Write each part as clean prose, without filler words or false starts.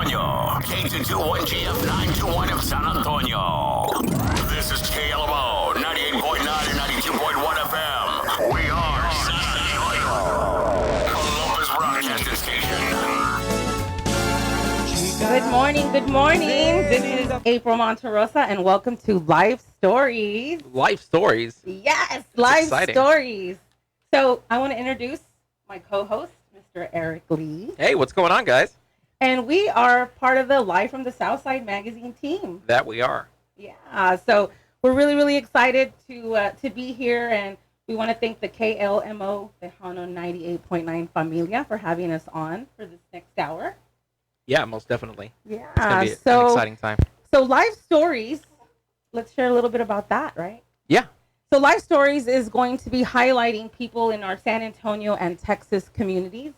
Antonio. K221GF 921 of San Antonio. This is KLMO 98.9 and 92.1 FM. We are San Antonio, Columbus Broadcasting Station. Good morning, good morning. This is April Monterosa, and welcome to Life Stories. Life Stories? Yes, Life exciting. Stories. So I want to introduce my co-host, Mr. Eric Lee. Hey, what's going on, guys? And we are part of the Live from the Southside magazine team. That we are. Yeah, so we're really, really excited to be here, and we want to thank the KLMO Tejano 98.9 Familia for having us on for this next hour. Yeah, most definitely. Yeah, It's going to be an exciting time. So Life Stories, let's share a little bit about that, right? Yeah. So Life Stories is going to be highlighting people in our San Antonio and Texas communities.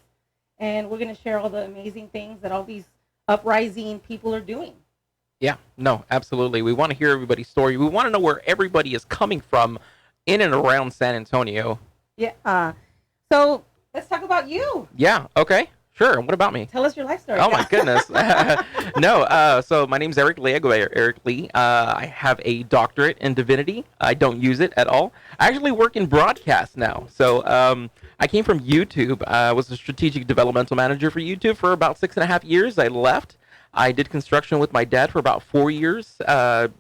And we're going to share all the amazing things that all these uprising people are doing. Yeah, no, absolutely. We want to hear everybody's story. We want to know where everybody is coming from in and around San Antonio. Yeah. So let's talk about you. Yeah, okay. Sure. What about me? Tell us your life story. Oh, my goodness. So my name's Eric Lee. I go by Eric Lee. I have a doctorate in divinity. I don't use it at all. I actually work in broadcast now. So I came from YouTube. I was a strategic developmental manager for YouTube for about 6.5 years. I left. I did construction with my dad for about 4 years.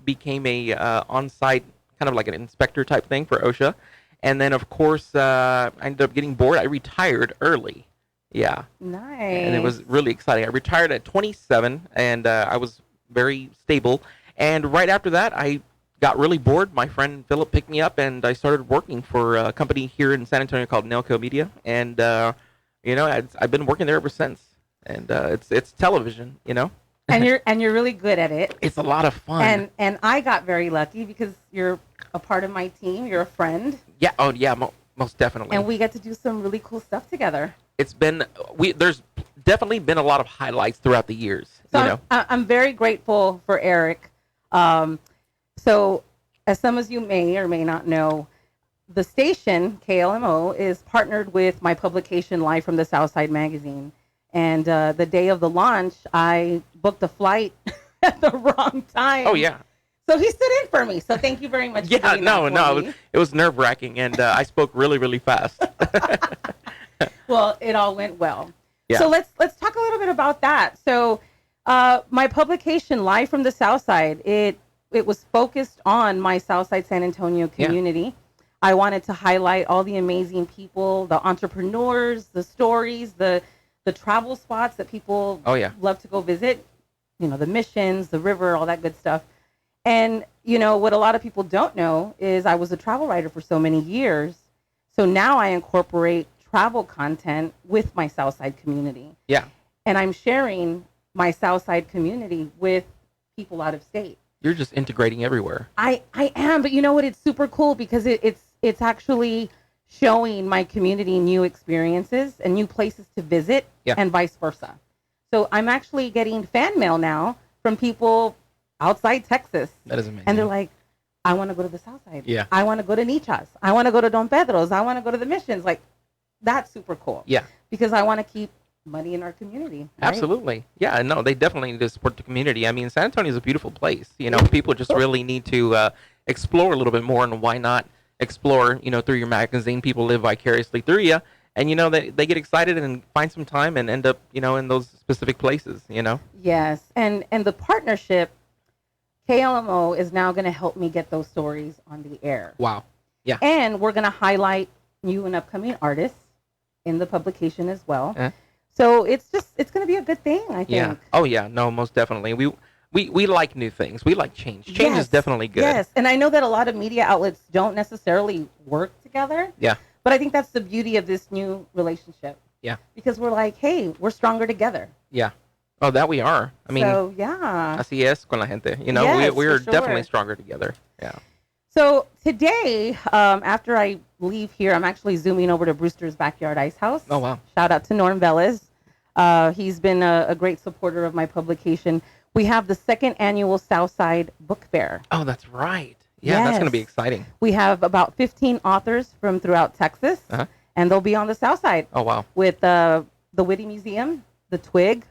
Became a on-site, kind of like an inspector type thing for OSHA. And then, of course, I ended up getting bored. I retired early. Yeah. Nice. And it was really exciting. I retired at 27, and I was very stable. And right after that, I got really bored. My friend Philip picked me up, and I started working for a company here in San Antonio called Nelco Media. And, I've been working there ever since. And it's television, And you're really good at it. It's a lot of fun. And I got very lucky because you're a part of my team. You're a friend. Yeah. Oh, yeah. Most definitely. And we get to do some really cool stuff together. There's definitely been a lot of highlights throughout the years. So I'm very grateful for Eric. So as some of you may or may not know, the station, KLMO, is partnered with my publication Live from the Southside magazine. And the day of the launch, I booked a flight at the wrong time. Oh, yeah. So he stood in for me. So thank you very much. Yeah, it was nerve-wracking, and I spoke really, really fast. Well, it all went well. Yeah. So let's talk a little bit about that. So my publication, Live from the Southside, it was focused on my Southside San Antonio community. Yeah. I wanted to highlight all the amazing people, the entrepreneurs, the stories, the travel spots that people love to go visit, the missions, the river, all that good stuff. And, what a lot of people don't know is I was a travel writer for so many years. So now I incorporate travel content with my Southside community. Yeah. And I'm sharing my Southside community with people out of state. You're just integrating everywhere. I am, but you know what? It's super cool because it's actually showing my community new experiences and new places to visit and vice versa. So I'm actually getting fan mail now from people outside Texas. That is amazing. And they're like, I want to go to the Southside. Yeah. I want to go to Nichas. I want to go to Don Pedro's. I want to go to the missions. Like, that's super cool. Yeah. Because I want to keep money in our community. Right? Absolutely. Yeah, no, they definitely need to support the community. I mean, San Antonio is a beautiful place. People just really need to explore a little bit more, and why not explore, through your magazine. People live vicariously through you, and, they get excited and find some time and end up, in those specific places, Yes. And the partnership, KLMO is now going to help me get those stories on the air. Wow. Yeah. And we're going to highlight new and upcoming artists in the publication as well. So it's going to be a good thing, I think. Yeah. Oh, yeah. No, most definitely. We like new things. We like change. Change is definitely good. Yes. And I know that a lot of media outlets don't necessarily work together. Yeah. But I think that's the beauty of this new relationship. Yeah. Because we're like, hey, we're stronger together. Yeah. Oh, that we are. I mean, so, yeah. Así es con la gente. Yes, we're for sure. definitely stronger together. Yeah. So today, after I leave here, I'm actually zooming over to Brewster's Backyard Ice House. Oh, wow. Shout out to Norm Velez. He's been a great supporter of my publication. We have the second annual Southside Book Fair. Oh, that's right. Yeah, that's going to be exciting. We have about 15 authors from throughout Texas, and they'll be on the Southside. Oh, wow. With the Whitty Museum, the Twig,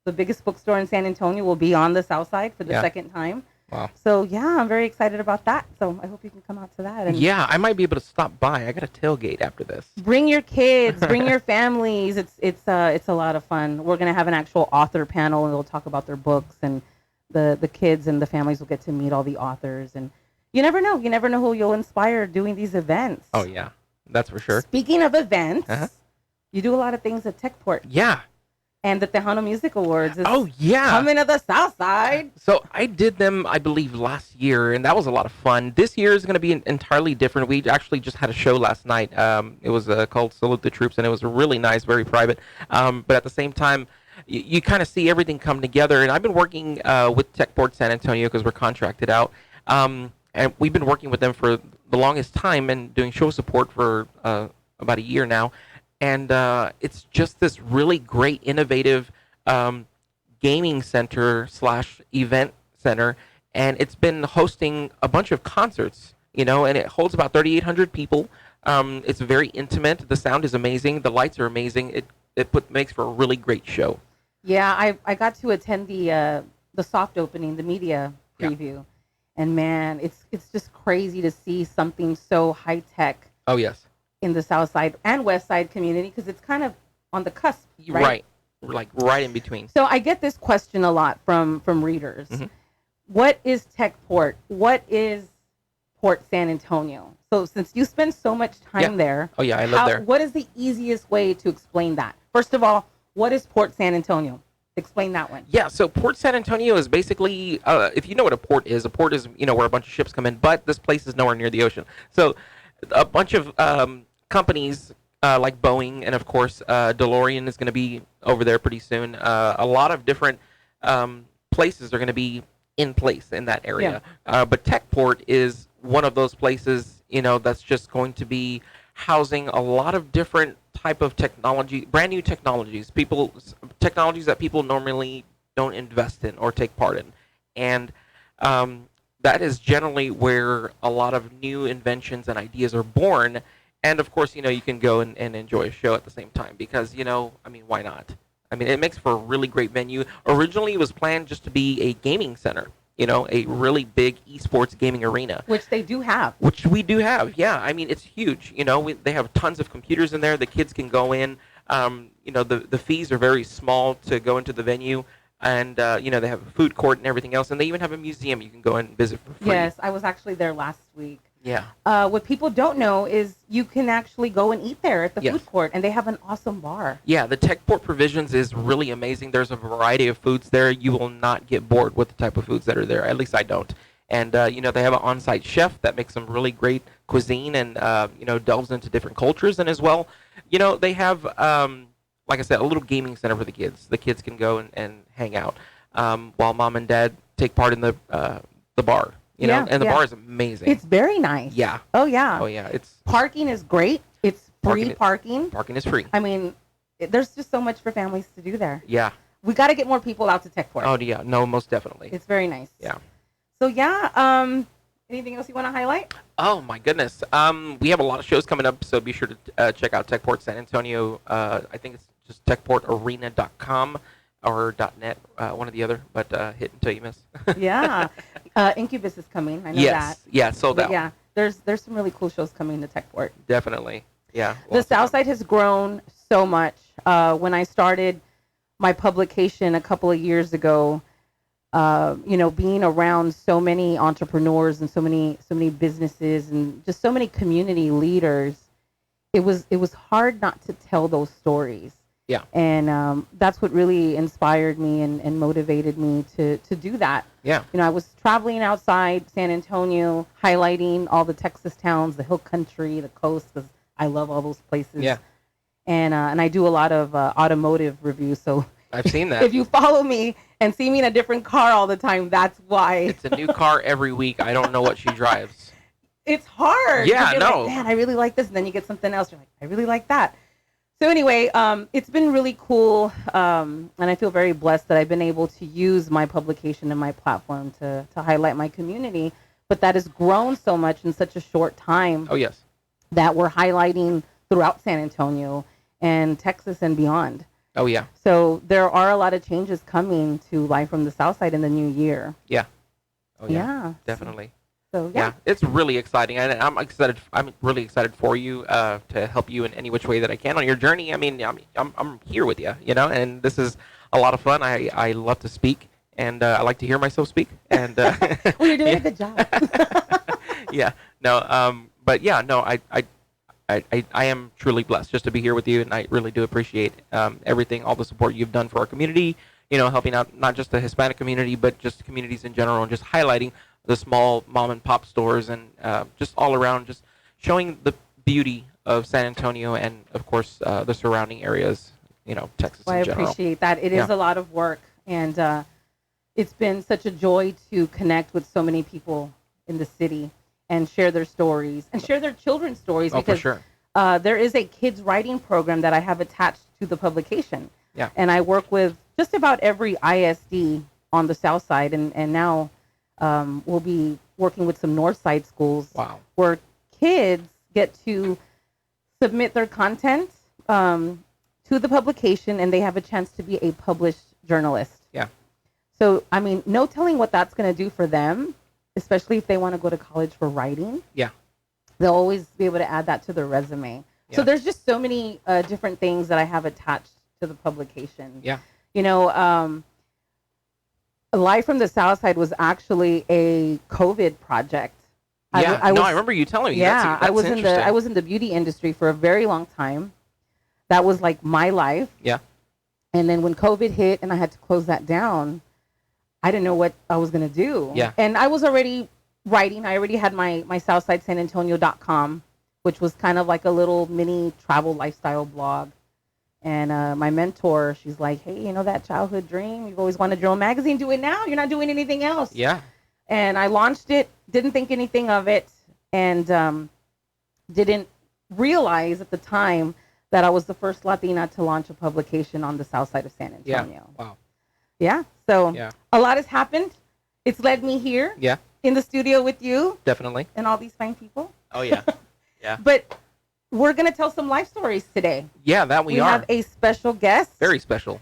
the biggest bookstore in San Antonio will be on the South Side for the Yeah. second time. Wow. So yeah, I'm very excited about that. So I hope you can come out to that. And Yeah, I might be able to stop by. I got a tailgate after this. bring your kids, bring your families. It's a lot of fun. We're gonna have an actual author panel, and they'll talk about their books, and the kids and the families will get to meet all the authors. And you never know. You never know who you'll inspire doing these events. Oh yeah, that's for sure. Speaking of events, Uh-huh. you do a lot of things at Techport, Yeah. and the Tejano Music Awards is Oh yeah. coming to the South Side. So I did them, I believe, last year, and that was a lot of fun. This year is going to be entirely different. We actually just had a show last night. It was called Salute the Troops, and it was really nice, very private. But at the same time, you kind of see everything come together. And I've been working with Techport San Antonio because we're contracted out. And we've been working with them for the longest time and doing show support for about a year now. And it's just this really great, innovative gaming center / event center, and it's been hosting a bunch of concerts, and it holds about 3,800 people. It's very intimate. The sound is amazing. The lights are amazing. It makes for a really great show. Yeah, I got to attend the soft opening, the media preview, and man, it's just crazy to see something so high tech Oh yes, in the South Side and West Side community, because it's kind of on the cusp, right? Like right in between. So I get this question a lot from readers. Mm-hmm. What is Techport? What is Port San Antonio? So since you spend so much time there, Oh yeah, I live there. what is the easiest way to explain that? First of all, what is Port San Antonio? Explain that one. Yeah, so Port San Antonio is basically, if you know what a port is where a bunch of ships come in, but this place is nowhere near the ocean. So a bunch of companies like Boeing, and of course DeLorean is going to be over there pretty soon. A lot of different places are going to be in place in that area. But Techport is one of those places, that's just going to be housing a lot of different type of technology, brand new technologies, technologies that people normally don't invest in or take part in. And that is generally where a lot of new inventions and ideas are born. And of course, you can go and enjoy a show at the same time because, why not? It makes for a really great venue. Originally, it was planned just to be a gaming center, a really big esports gaming arena. Which they do have. Which we do have, yeah. It's huge. They have tons of computers in there. The kids can go in. The fees are very small to go into the venue. And, they have a food court and everything else. And they even have a museum you can go and visit for free. Yes, I was actually there last week. Yeah. What people don't know is you can actually go and eat there at the Yes. food court, and they have an awesome bar. Yeah, the Techport Provisions is really amazing. There's a variety of foods there. You will not get bored with the type of foods that are there. At least I don't. And, they have an on-site chef that makes some really great cuisine and, delves into different cultures. And as well, they have, like I said, a little gaming center for the kids. The kids can go and hang out while mom and dad take part in the bar. And the bar is amazing. It's very nice. Yeah. Oh, yeah. Oh, yeah. It's Parking is great. It's free parking. Parking is free. There's just so much for families to do there. Yeah. We got to get more people out to Techport. Oh, yeah. No, most definitely. It's very nice. Yeah. So, yeah. Anything else you want to highlight? Oh, my goodness. We have a lot of shows coming up, so be sure to check out Techport San Antonio. I think it's just techportarena.com. or .net, one or the other, but hit until you miss. Yeah. Incubus is coming. I know yes. that. Yeah, sold But out. yeah, there's some really cool shows coming to Techport. Definitely. Yeah. The Southside has grown so much. When I started my publication a couple of years ago, being around so many entrepreneurs and so many businesses and just so many community leaders, it was hard not to tell those stories. Yeah. And that's what really inspired me and motivated me to do that. Yeah. I was traveling outside San Antonio, highlighting all the Texas towns, the hill country, the coast, because I love all those places. Yeah. And I do a lot of automotive reviews. So I've seen that. if you follow me and see me in a different car all the time, that's why. It's a new car every week. I don't know what she drives. It's hard. Yeah, You're no. like, man, I really like this. And then you get something else. You're like, I really like that. So anyway, it's been really cool, and I feel very blessed that I've been able to use my publication and my platform to highlight my community, but that has grown so much in such a short time Oh, yes. that we're highlighting throughout San Antonio and Texas and beyond. Oh yeah. So there are a lot of changes coming to Live from the South Side in the new year. Yeah. Oh yeah. Yeah. Definitely. So Yeah, it's really exciting, and I'm excited. I'm really excited for you to help you in any which way that I can on your journey. I mean, I'm here with you, and this is a lot of fun. I love to speak, and I like to hear myself speak. And well, you're doing yeah. a good job. Yeah, no, but yeah, no, I am truly blessed just to be here with you, and I really do appreciate everything, all the support you've done for our community. Helping out not just the Hispanic community, but just communities in general, and just highlighting the small mom and pop stores, and just all around, just showing the beauty of San Antonio and, of course, the surrounding areas, Texas Well, in I general. appreciate that. It is a lot of work, and it's been such a joy to connect with so many people in the city and share their stories and share their children's stories, Oh, for because sure. there is a kids writing program that I have attached to the publication. Yeah. And I work with just about every ISD on the South Side, and now we'll be working with some North Side schools. Wow. Where kids get to submit their content to the publication, and they have a chance to be a published journalist. Yeah. So, I mean, no telling what that's going to do for them, especially if they want to go to college for writing. Yeah. They'll always be able to add that to their resume. So Yeah. there's just so many different things that I have attached to the publication. Yeah. Live from the South Side was actually a COVID project. Yeah. I remember you telling me. Yeah, That's I was interesting. in the beauty industry for a very long time. That was like my life. Yeah. And then when COVID hit and I had to close that down, I didn't know what I was going to do. Yeah. And I was already writing. I already had my SouthsideSanAntonio.com, which was kind of like a little mini travel lifestyle blog. And my mentor, she's like, hey, that childhood dream, you've always wanted your own magazine, do it now. You're not doing anything else. Yeah. And I launched it, didn't think anything of it, and didn't realize at the time that I was the first Latina to launch a publication on the South Side of San Antonio. Wow. Yeah. So Yeah. a lot has happened. It's led me here Yeah. in the studio with you Definitely. and all these fine people. Oh yeah. Yeah. But we're going to tell some life stories today. Yeah. That we are have a special guest, very special.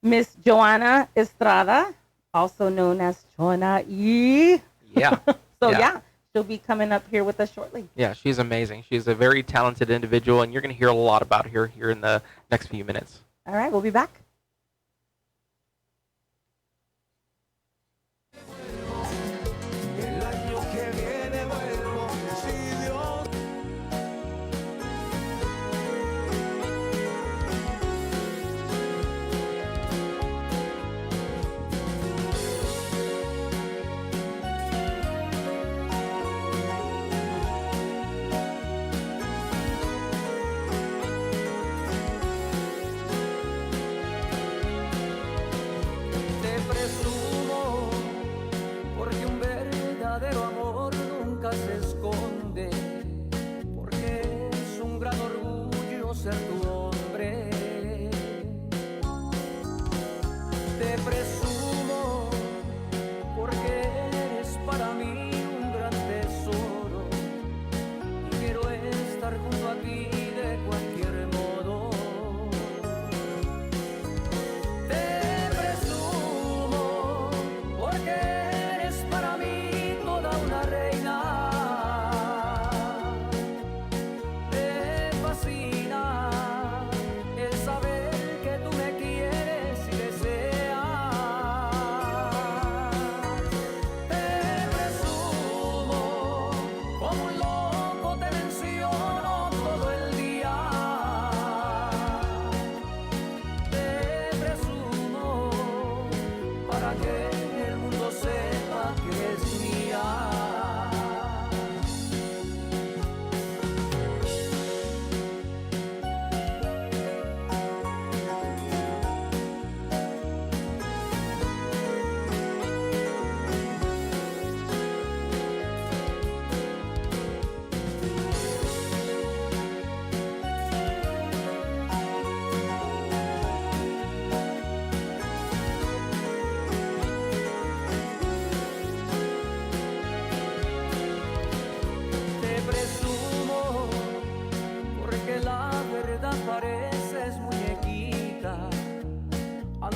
Miss Joanna Estrada, also known as Chona E. Yeah. So Yeah. yeah, she'll be coming up here with us shortly. Yeah, she's amazing. She's a very talented individual, and you're going to hear a lot about her here in the next few minutes. All right, we'll be back. El año que viene vuelvo, si Dios. Te presumo porque un verdadero amor nunca se esconde, porque es un gran orgullo ser tu hombre. Te presumo porque eres para mí un gran tesoro y quiero estar junto a ti de cualquier modo. Te presumo porque eres para mí toda una reina. Me fascina el saber que tú me quieres y deseas. Te presumo como un loco, te menciono todo el día. Te presumo para que el mundo sepa que es mía.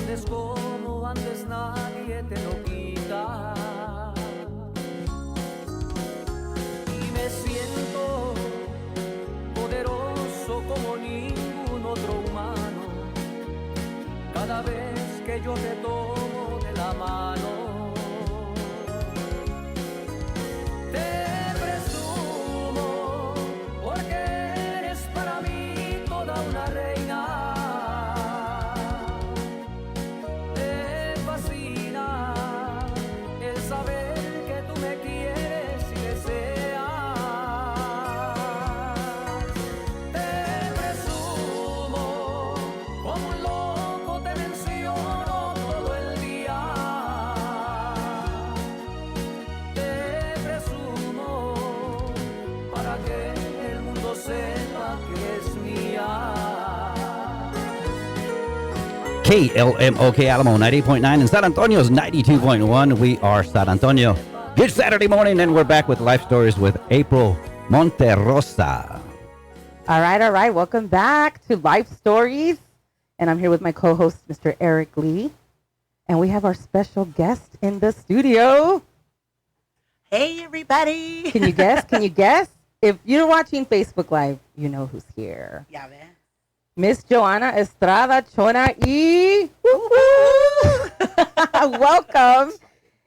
andes como andes, nadie te lo quita. Y me siento poderoso como ningún otro humano cada vez que yo te tomo de la mano. Te presumo porque eres para mí toda una reina. Te fascina el saber que tú me quieres y deseas. Te presumo como un loco, te menciono todo el día. Te presumo para que el mundo sepa que es mía. KLMOK Alamo 98.9 and San Antonio's 92.1. We are San Antonio. Good Saturday morning, and we're back with Life Stories with April Monterosa. All right. Welcome back to Life Stories. And I'm here with my co-host, Mr. Eric Lee. And we have our special guest in the studio. Hey, everybody. Can you guess? Can you guess? If you're watching Facebook Live, you know who's here. Ya ves. Miss Joanna Estrada Chona E. Welcome.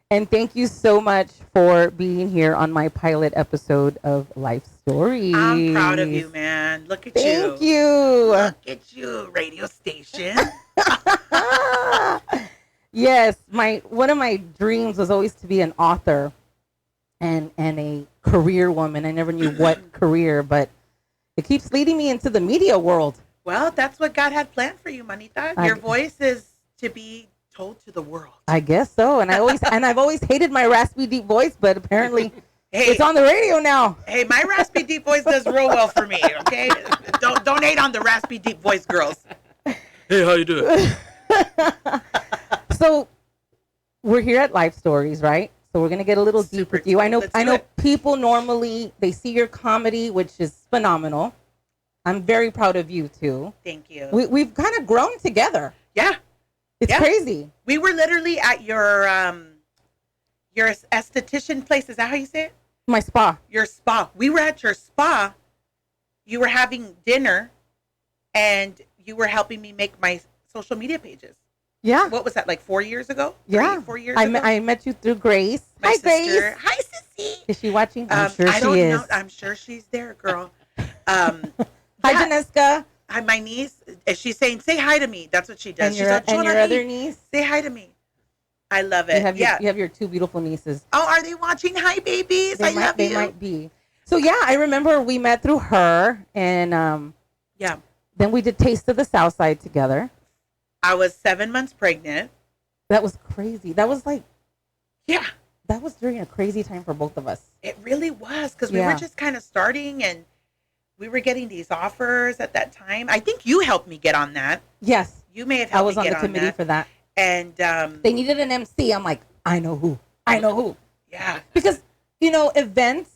And thank you so much for being here on my pilot episode of Life Stories. I'm proud of you, man. Look at you. Thank you. Look at you, radio station. Yes, one of my dreams was always to be an author and a career woman. I never knew what career, but it keeps leading me into the media world. Well, that's what God had planned for you, Manita. Your voice is to be told to the world. I guess so. And I've always hated my raspy deep voice, but apparently Hey, it's on the radio now. hey, my raspy deep voice does real well for me, okay? Don't hate on the raspy deep voice girls. Hey, how you doing? So we're here at Life Stories, right? So we're gonna get a little deep Super with you. I know deep. Let's do it. people normally they see your comedy, which is phenomenal. I'm very proud of you too. Thank you. We've kind of grown together. Yeah, It's Yeah. crazy. we were literally at your esthetician place. Is that how you say it? My spa. Your spa. We were at your spa. You were having dinner, and you were helping me make my social media pages. Yeah. What was that, like 4 years ago? Yeah. 4 years I ago? met you through Grace. My Hi, sister. Grace. Hi, Sissy. Is she watching? I'm sure I she don't is. know. I'm sure she's there, girl. Hi, yeah. Janeska. Hi, my niece. She's saying, "Say hi to me." That's what she does. And She's your, like, and your "Jonah, other hey, niece. say hi to me." I love it. You have your two beautiful nieces. Oh, are they watching? Hi, babies. I love They you. might be. So yeah, I remember we met through her, and Yeah. then we did Taste of the South Side together. I was 7 months pregnant. That was crazy. That was Yeah, during a crazy time for both of us. it really was because we Yeah. were just kind of starting and we were getting these offers at that time. I think you helped me get on that. Yes, You may have I helped was me on get the committee that. for that. And They needed an MC. I'm like, I know who. yeah, Because events,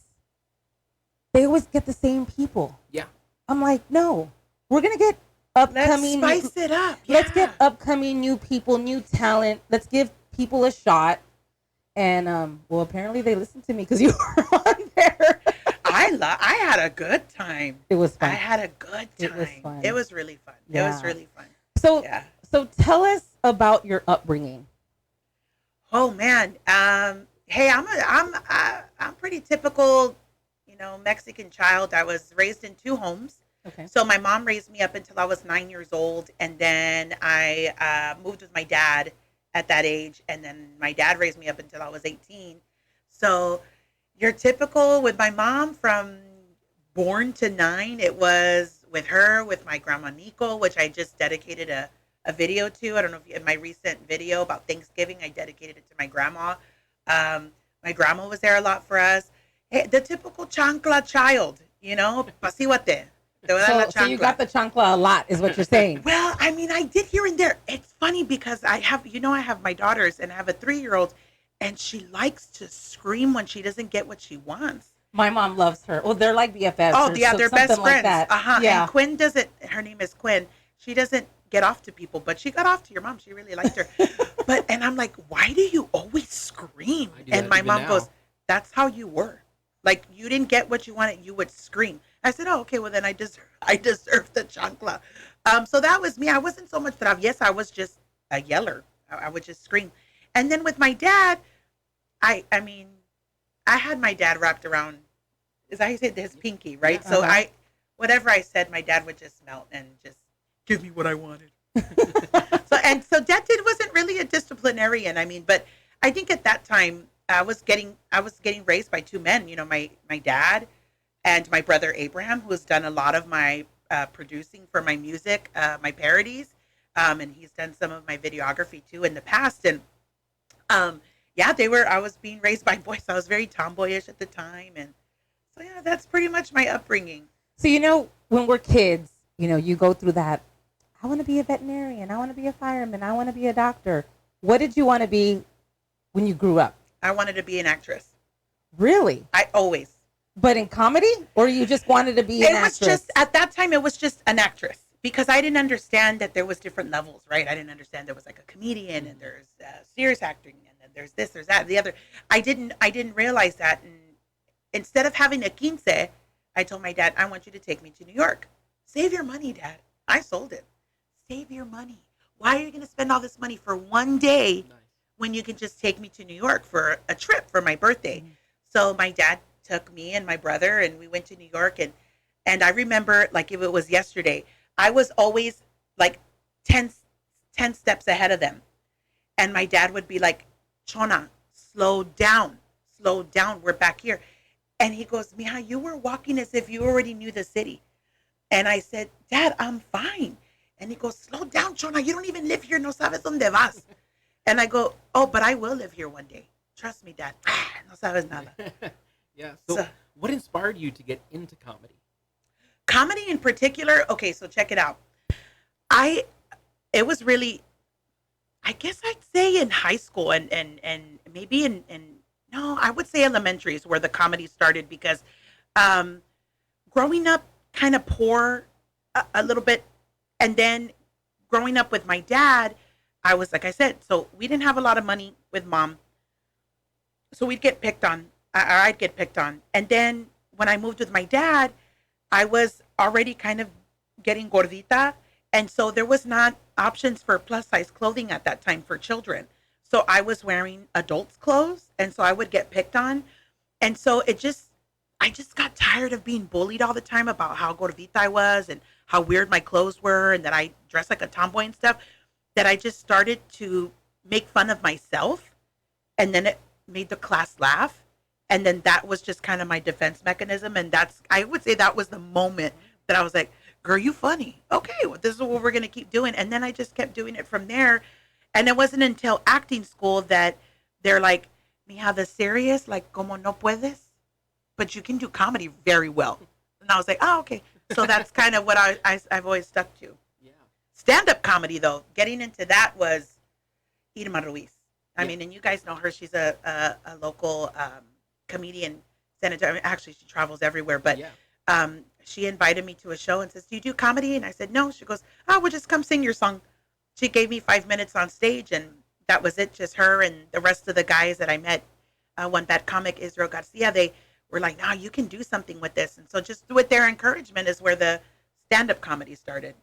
they always get the same people. Yeah. I'm like, no, we're gonna get let's upcoming. spice it up. Let's Yeah. get upcoming new people, new talent. Let's give people a shot. And well, apparently they listened to me because you were on there. I had a good time. It was I fun. had a good time. It was fun. It was really fun. It Yeah. was really fun. So Yeah. so tell us about your upbringing. Oh man. Hey, I'm pretty typical, Mexican child. I was raised in two homes. Okay. So my mom raised me up until I was 9 years old, and then I moved with my dad at that age, and then my dad raised me up until I was 18. So you're typical with my mom from born to 9. It was with her, with my grandma Nico, which I just dedicated a video to. I don't know if you, in my recent video about Thanksgiving, I dedicated it to my grandma. My grandma was there a lot for us. Hey, the typical chancla child, pasiwate. So you got the chancla a lot, is what you're saying. Well, I mean, I did here and there. It's funny because I have my daughters, and I have a 3-year-old, and she likes to scream when she doesn't get what she wants. My mom loves her. Well, they're like BFFs. Oh, or yeah, they're something best like friends. that. Uh-huh. Yeah. And Quinn doesn't, her name is Quinn. She doesn't get off to people, but she got off to your mom. She really liked her. And I'm like, why do you always scream? I do And that my even mom now. goes, that's how you were. Like, you didn't get what you wanted, you would scream. I said, oh, okay, well then I deserve the chancla. So that was me. I wasn't so much traviesa. I was just a yeller. I would just scream. And then with my dad, I mean, I had my dad wrapped around, is that how you say it? His pinky, right? So whatever I said, my dad would just melt and just give me what I wanted. So Dad wasn't really a disciplinarian. I mean, but I think at that time I was getting raised by two men. You know, my dad and my brother Abraham, who has done a lot of my producing for my music, my parodies, and he's done some of my videography too in the past. And yeah, I was being raised by boys. I was very tomboyish at the time, and so yeah, that's pretty much my upbringing. So, you know, when we're kids, you know, you go through that. I want to be a veterinarian. I want to be a fireman. I want to be a doctor. What did you want to be when you grew up? I wanted to be an actress. Really? I always. But in comedy? Or you just wanted to be an actress? It was just, at that time, it was just an actress. Because I didn't understand that there was different levels, right? I didn't understand there was like a comedian and there's serious acting and then there's this, there's that, the other. I didn't realize that. And instead of having a quince, I told my dad, I want you to take me to New York. Save your money, Dad. I sold it. Save your money. Why are you going to spend all this money for one day when you can just take me to New York for a trip for my birthday? Mm-hmm. So my dad took me and my brother and we went to New York. And I remember like if it was yesterday, I was always like 10 steps ahead of them. And my dad would be like, Chona, slow down. We're back here. And he goes, Mija, you were walking as if you already knew the city. And I said, Dad, I'm fine. And he goes, slow down, Chona. You don't even live here. No sabes dónde vas. And I go, oh, but I will live here one day. Trust me, Dad. No sabes nada. Yeah. So what inspired you to get into comedy? Comedy in particular? Okay, so check it out. It was really, I guess I'd say in high school and maybe no, I would say elementary is where the comedy started because growing up kind of poor a little bit. And then growing up with my dad, I was, like I said, so we didn't have a lot of money with Mom. So we'd get picked on, or I'd get picked on. And then when I moved with my dad, I was already kind of getting gordita. And so there was not options for plus size clothing at that time for children. So I was wearing adults' clothes. And so I would get picked on. And so I just got tired of being bullied all the time about how gordita I was and how weird my clothes were and that I dressed like a tomboy and stuff, that I just started to make fun of myself. And then it made the class laugh. And then that was just kind of my defense mechanism. And I would say that was the moment that I was like, girl, you funny. Okay, well, this is what we're going to keep doing. And then I just kept doing it from there. And it wasn't until acting school that they're like, Mija, the serious, like, como no puedes, but you can do comedy very well. And I was like, oh, okay. So that's kind of what I've always stuck to. Yeah. Stand-up comedy, though, getting into that was Irma Ruiz. I mean, and you guys know her. She's a local comedian. Senator. Actually, she travels everywhere. But she invited me to a show and says, do you do comedy? And I said, no. She goes, oh, well, just come sing your song. She gave me 5 minutes on stage, and that was it. Just her and the rest of the guys that I met. One bad comic, Israel Garcia, they were like, no, you can do something with this. And so just with their encouragement is where the stand-up comedy started.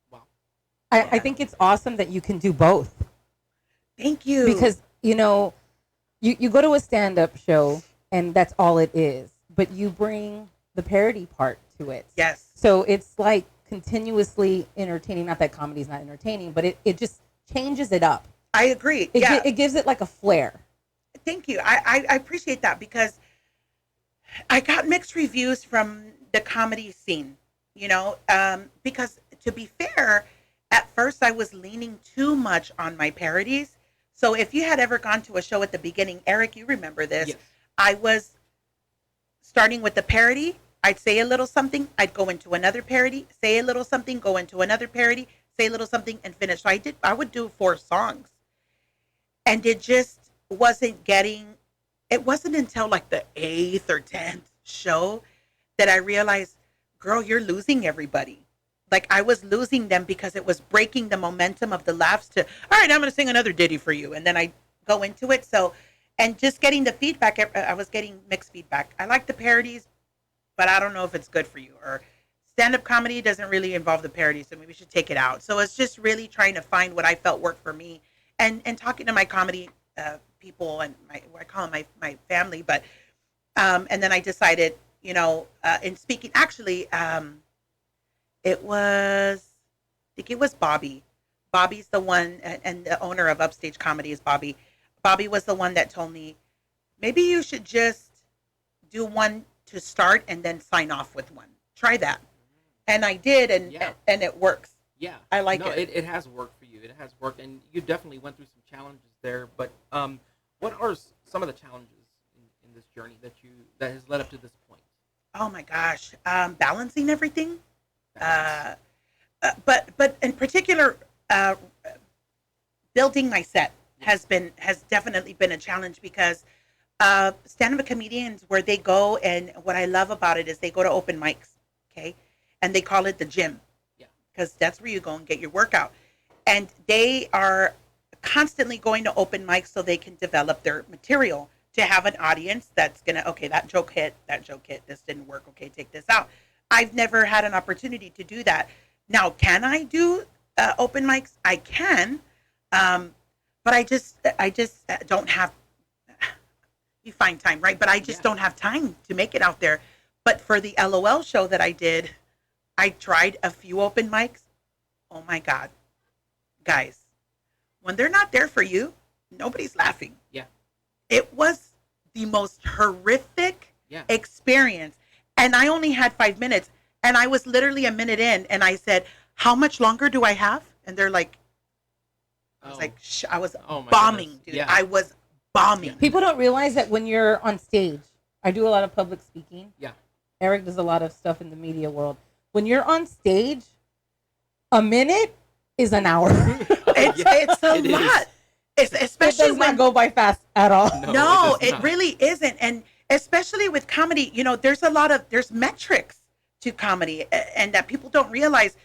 Wow. I think it's awesome that you can do both. Thank you. Because, you know, you go to a stand-up show and that's all it is. But you bring the parody part to it. Yes. So it's like continuously entertaining. Not that comedy is not entertaining, but it just changes it up. I agree. It gives it like a flair. Thank you. I appreciate that because I got mixed reviews from the comedy scene, you know, because to be fair, at first I was leaning too much on my parodies. So if you had ever gone to a show at the beginning, Eric, you remember this. Yes. I was starting with the parody. I'd say a little something. I'd go into another parody, say a little something, go into another parody, say a little something, and finish. So I would do 4 songs. And it just wasn't getting, it wasn't until like the 8th or 10th show that I realized, girl, you're losing everybody. like I was losing them because it was breaking the momentum of the laughs to, all right, I'm going to sing another ditty for you. And then I go into it. So, and just getting the feedback, I was getting mixed feedback. I like the parodies, but I don't know if it's good for you. Or stand-up comedy doesn't really involve the parody, so maybe we should take it out. So it's just really trying to find what I felt worked for me, and talking to my comedy people and I call them my family. But and then I decided, you know, in speaking, actually, it was, I think it was Bobby. Bobby's the one, and the owner of Upstage Comedy is Bobby. Bobby was the one that told me, maybe you should just do one to start and then sign off with one. Try that. And I did, and it works. Yeah, I like it. It has worked for you. It has worked, and you definitely went through some challenges there. But what are some of the challenges in this journey that has led up to this point? Oh my gosh, balancing everything. Balance. But in particular, building my set has definitely been a challenge, because stand-up comedians, where they go, and what I love about it is they go to open mics, okay, and they call it the gym, because that's where you go and get your workout, and they are constantly going to open mics so they can develop their material to have an audience that's gonna, okay, that joke hit, this didn't work, okay, take this out. I've never had an opportunity to do that. Now, can I do open mics? I can, but I just don't have. You find time, right? But I just don't have time to make it out there. But for the LOL show that I did, I tried a few open mics. Oh my God, guys, when they're not there for you, nobody's laughing. Yeah, it was the most horrific experience. And I only had 5 minutes, and I was literally a minute in, and I said, how much longer do I have? And they're like, I was bombing, goodness. dude. Yeah. I was bombing. People don't realize that when you're on stage, I do a lot of public speaking. Yeah. Eric does a lot of stuff in the media world. When you're on stage, a minute is an hour. It's a lot. Especially it does when not go by fast at all. No, it really isn't. And especially with comedy, you know, there's metrics to comedy, and that people don't realize.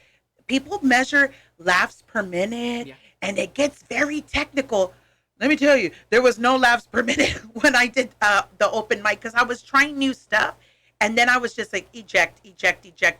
People measure laughs per minute, and it gets very technical. Let me tell you, there was no laughs per minute when I did the open mic, because I was trying new stuff, and then I was just like, eject,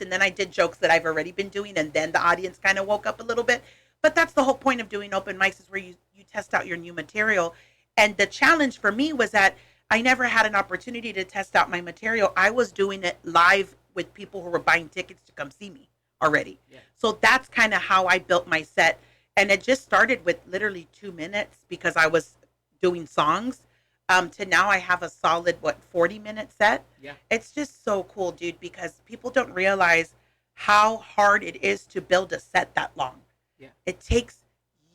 and then I did jokes that I've already been doing, and then the audience kind of woke up a little bit. But that's the whole point of doing open mics, is where you test out your new material. And the challenge for me was that I never had an opportunity to test out my material. I was doing it live with people who were buying tickets to come see me already. Yeah. So that's kind of how I built my set. And it just started with literally 2 minutes, because I was doing songs, to now I have a solid, 40-minute set. Yeah. It's just so cool, dude, because people don't realize how hard it is to build a set that long. Yeah. It takes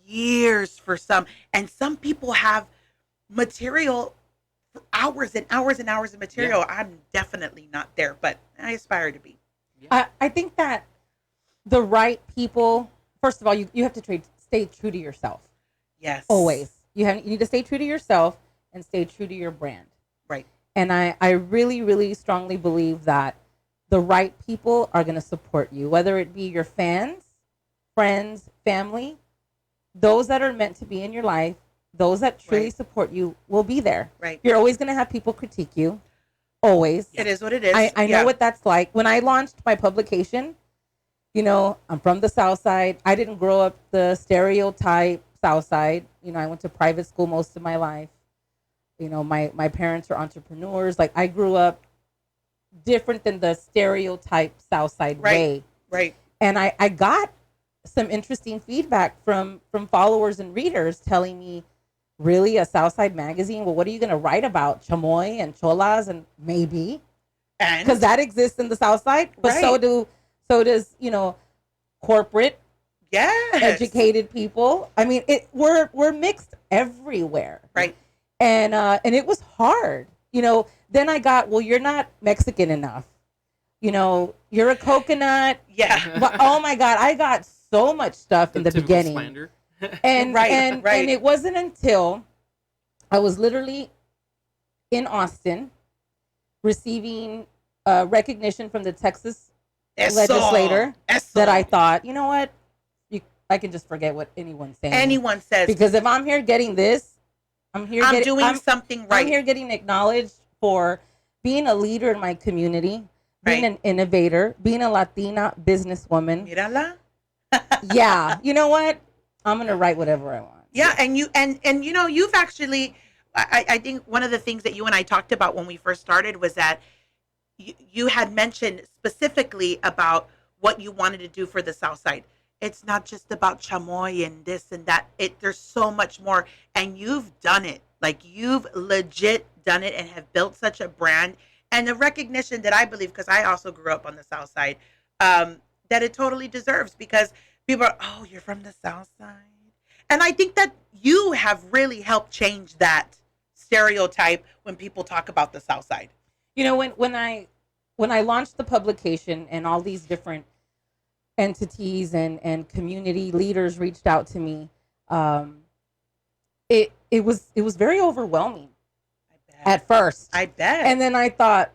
years for some, and some people have material for hours and hours and hours of material. Yeah. I'm definitely not there, but I aspire to be. Yeah. I think that the right people, first of all, you have to stay true to yourself. Yes. Always. You need to stay true to yourself and stay true to your brand. Right. And I really, really strongly believe that the right people are going to support you, whether it be your fans, friends, family, those that are meant to be in your life, those that truly support you will be there. Right. You're always going to have people critique you. Always. It is what it is. I know what that's like. When I launched my publication, you know, I'm from the South Side. I didn't grow up the stereotype South Side. You know, I went to private school most of my life. You know, my parents are entrepreneurs. Like, I grew up different than the stereotype South Side way. Right. And I got some interesting feedback from followers and readers telling me, really, a Southside magazine? Well, what are you going to write about? Chamoy and cholas? And maybe. Because that exists in the South Side. But so does, you know, corporate, educated people. I mean, we're mixed everywhere. Right. And it was hard. You know, then I got, well, you're not Mexican enough. You know, you're a coconut. Yeah. But, oh my God, I got so much stuff in the beginning. Slander. And and it wasn't until I was literally in Austin receiving recognition from the Texas legislator that I thought, you know what, I can just forget what anyone's saying. Anyone says, because if I'm here getting this, I'm doing something right. I'm here getting acknowledged for being a leader in my community, being an innovator, being a Latina businesswoman. Mírala. Yeah, you know what? I'm gonna write whatever I want. Yeah, and you know, you've actually, I think one of the things that you and I talked about when we first started was that you had mentioned specifically about what you wanted to do for the South Side. It's not just about chamoy and this and that. There's so much more, and you've done it. Like, you've legit done it and have built such a brand and the recognition that I believe, because I also grew up on the South Side, that it totally deserves, because people are, oh, you're from the South Side. And I think that you have really helped change that stereotype when people talk about the South Side. You know, when I launched the publication and all these different entities and community leaders reached out to me, it was very overwhelming at first. I bet. And then I thought,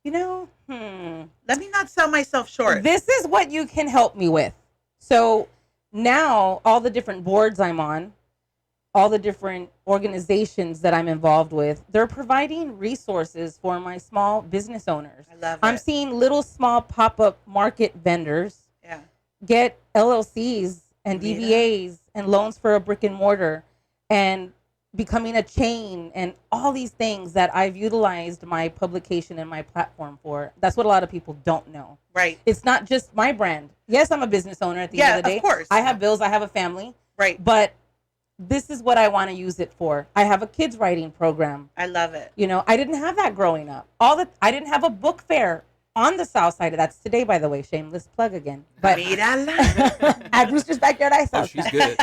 you know, let me not sell myself short. This is what you can help me with. So now all the different boards I'm on, all the different organizations that I'm involved with, they're providing resources for my small business owners. I love it. I'm seeing little small pop-up market vendors get LLCs and DBAs and loans for a brick and mortar and becoming a chain and all these things that I've utilized my publication and my platform for. That's what a lot of people don't know. Right. It's not just my brand. Yes, I'm a business owner at the end of the day. Of course. I have bills, I have a family. Right. But this is what I want to use it for. I have a kids writing program. I love it. You know, I didn't have that growing up. I didn't have a book fair on the South Side. That's today, by the way. Shameless plug again. But at Brewster's Backyard Ice House. Oh, she's good.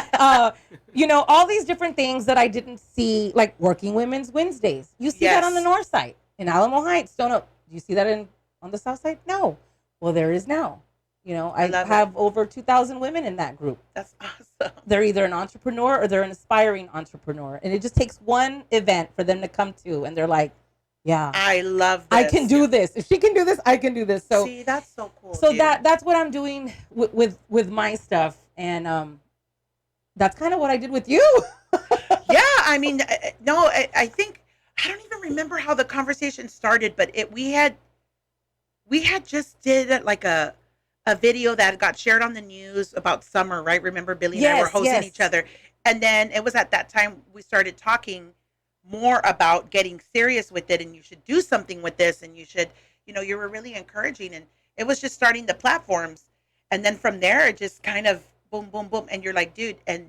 You know, all these different things that I didn't see, like Working Women's Wednesdays. You see that on the North Side in Alamo Heights. Don't know. Do you see that on the South Side? No. Well, there is now. You know, I have over 2,000 women in that group. That's awesome. They're either an entrepreneur or they're an aspiring entrepreneur. And it just takes one event for them to come to. And they're like, yeah, I love this. I can do this. If she can do this, I can do this. So see, that's so cool. So dude. that's what I'm doing with my stuff. And that's kind of what I did with you. Yeah, I mean, no, I think, I don't even remember how the conversation started, but we had just did like a video that got shared on the news about summer, right? Remember Billy and I were hosting each other. And then it was at that time we started talking more about getting serious with it, and you should do something with this, and you should, you know, you were really encouraging, and it was just starting the platforms. And then from there, it just kind of boom, boom, boom. And you're like, dude, and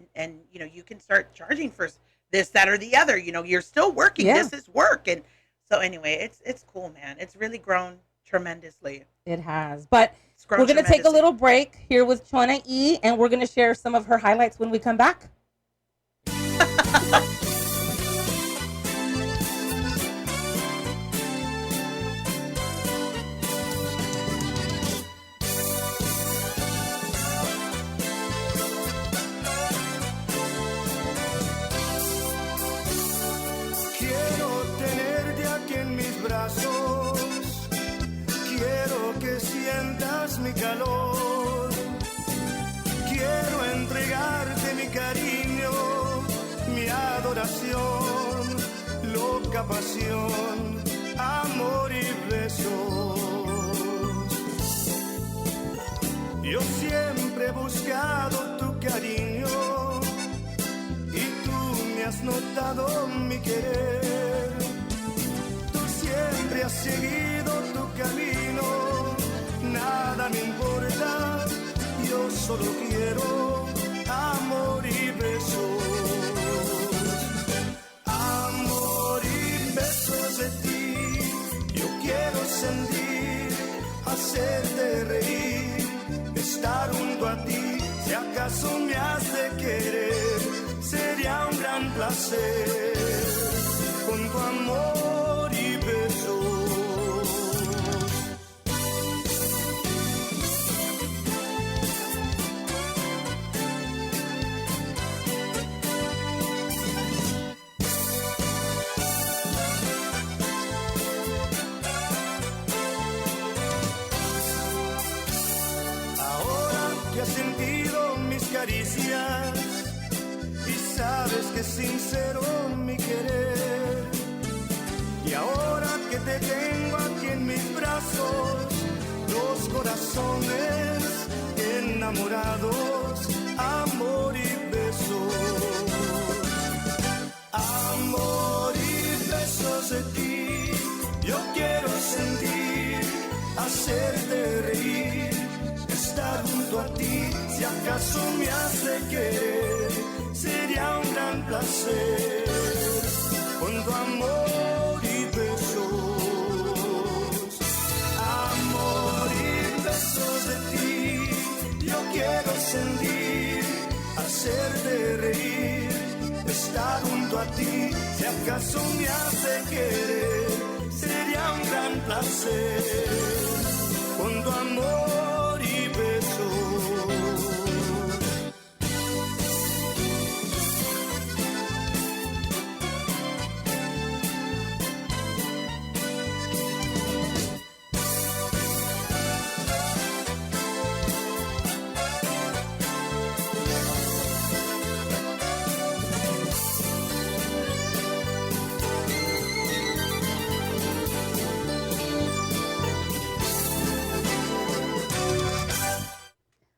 you know, you can start charging for this, that, or the other, you know, you're still working. Yeah. This is work. And so anyway, it's cool, man. It's really grown tremendously. It has. But we're going to take a little break here with Chona E, and we're going to share some of her highlights when we come back. Quiero que sientas mi calor, quiero entregarte mi cariño, mi adoración, loca pasión, amor y besos. Yo siempre he buscado tu cariño y tú me has notado mi querer. Siempre has seguido tu camino, nada me importa, yo solo quiero amor y besos. Amor y besos de ti, yo quiero sentir, hacerte reír, estar junto a ti, si acaso me has de querer, sería un gran placer, con tu amor y besos. es sincero mi querer. Y ahora que te tengo aquí en mis brazos, dos corazones enamorados, amor y besos. Amor y besos de ti, yo quiero sentir, hacerte reír, estar junto a ti. Si acaso me has de querer, sería un gran placer. Con tu amor y besos, amor y besos de ti, yo quiero sentir, hacerte reír, estar junto a ti. Si acaso me has de querer, sería un gran placer. Con tu amor y besos.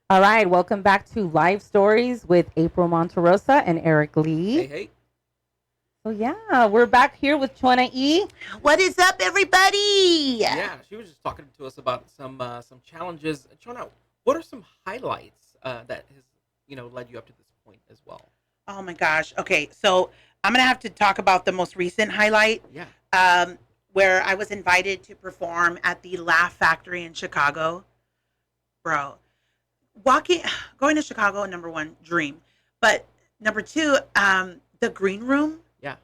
All right, welcome back to Live Stories with April Monterosa and Eric Lee. Hey, hey. So yeah, we're back here with Chona E. What is up, everybody? Yeah, she was just talking to us about some challenges. Chona, what are some highlights that has led you up to this point as well? Oh my gosh. Okay, so I'm gonna have to talk about the most recent highlight. Yeah. Where I was invited to perform at the Laugh Factory in Chicago. Bro, going to Chicago, number one, dream. But number two, the green room. Yeah.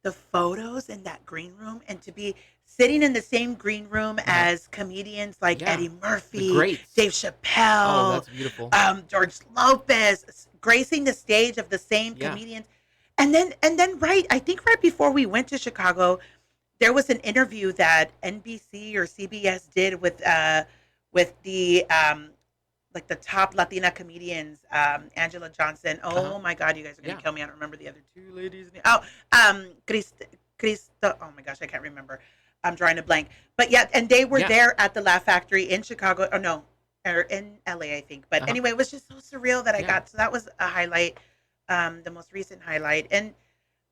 The photos in that green room, and to be sitting in the same green room as comedians like Eddie Murphy, Dave Chappelle, Oh, that's beautiful. George Lopez, gracing the stage of the same comedians. And then I think right before we went to Chicago, there was an interview that NBC or CBS did with the like the top Latina comedians, Angela Johnson. Oh my God, you guys are gonna kill me. I don't remember the other two ladies. Cristo. Oh my gosh, I can't remember. I'm drawing a blank. But yeah, and they were there at the Laugh Factory in Chicago. Oh no, or in LA, I think. But anyway, it was just so surreal that I got. So that was a highlight, the most recent highlight, and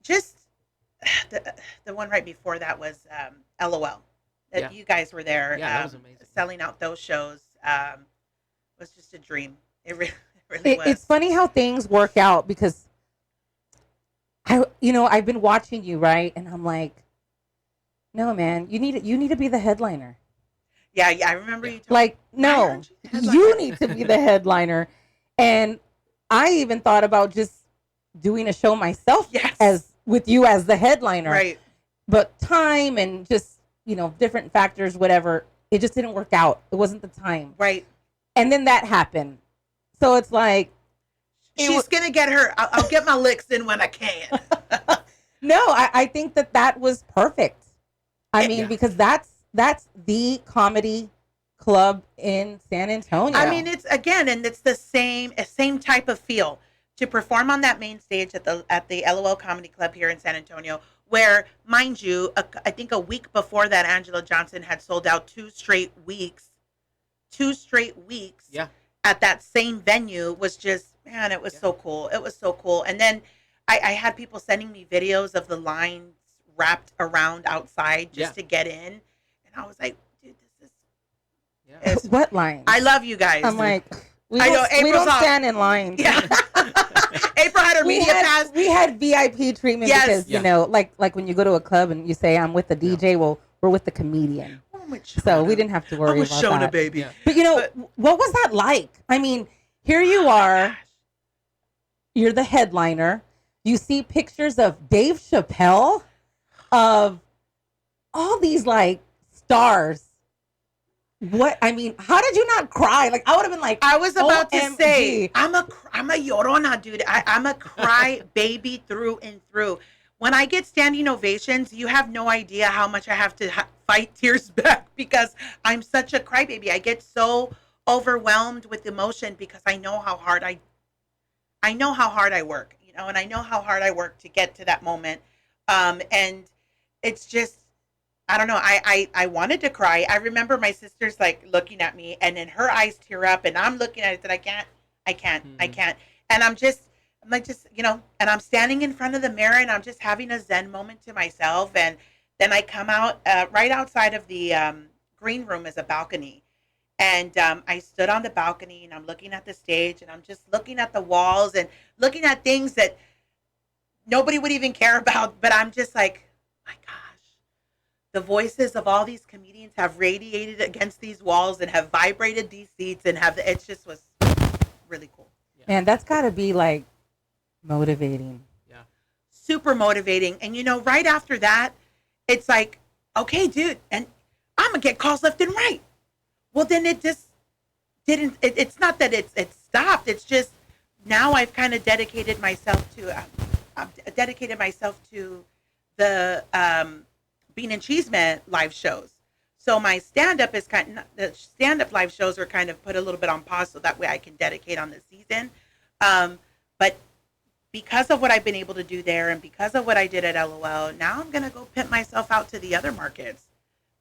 just the one right before that was LOL. That you guys were there. Yeah, that was amazing. Selling out those shows. Was just a dream. It really was. It's funny how things work out because I've been watching you, right? And I'm like, no, man, you need to be the headliner. Yeah, I remember you talking. Like, no, you need to be the headliner. And I even thought about just doing a show myself as with you as the headliner. Right. But time and just, different factors, whatever, it just didn't work out. It wasn't the time. Right. And then that happened. So it's like, she's going to get her. I'll get my licks in when I can. No, I think that was perfect. I mean, because that's the comedy club in San Antonio. I mean, it's the same type of feel to perform on that main stage at the LOL Comedy Club here in San Antonio, where, mind you, I think a week before that, Angela Johnson had sold out 2 straight weeks. 2 straight weeks at that same venue was just, man, it was so cool. It was so cool. And then I had people sending me videos of the lines wrapped around outside just to get in. And I was like, dude, this is... What line? I love you guys. I'm like, we don't stand in line. Yeah. April had her media pass. We had VIP treatment because, like when you go to a club and you say, I'm with the DJ, well, we're with the comedian. So we didn't have to worry about Shona, that. baby. But what was that like? I mean, here you are. You're the headliner. You see pictures of Dave Chappelle, of all these like stars. What? I mean, how did you not cry? Like, I would have been like, I was about to OMG. say, I'm a llorona, dude. I'm a cry baby through and through. When I get standing ovations, you have no idea how much I have to fight tears back because I'm such a crybaby. I get so overwhelmed with emotion because I know how hard I work. you know, and I know how hard I worked to get to that moment. And it's just, I don't know. I wanted to cry. I remember my sister's like looking at me, and then her eyes tear up, and I'm looking at it that I can't. And I'm like, just, you know, and I'm standing in front of the mirror, and I'm just having a Zen moment to myself. And then I come out, right outside of the green room is a balcony. And I stood on the balcony, and I'm looking at the stage, and I'm just looking at the walls and looking at things that nobody would even care about. But I'm just like, my gosh, the voices of all these comedians have radiated against these walls and have vibrated these seats, and it just was really cool. And that's got to be like motivating. Yeah. Super motivating. And, you know, right after that, it's like, okay, dude, and I'm going to get calls left and right. Well, then it just didn't, it's not that it's stopped. It's just now I've kind of dedicated myself to the Bean and Cheeseman live shows. So my stand-up is the stand-up live shows are kind of put a little bit on pause so that way I can dedicate on the season. But because of what I've been able to do there and because of what I did at LOL, now I'm going to go pimp myself out to the other markets,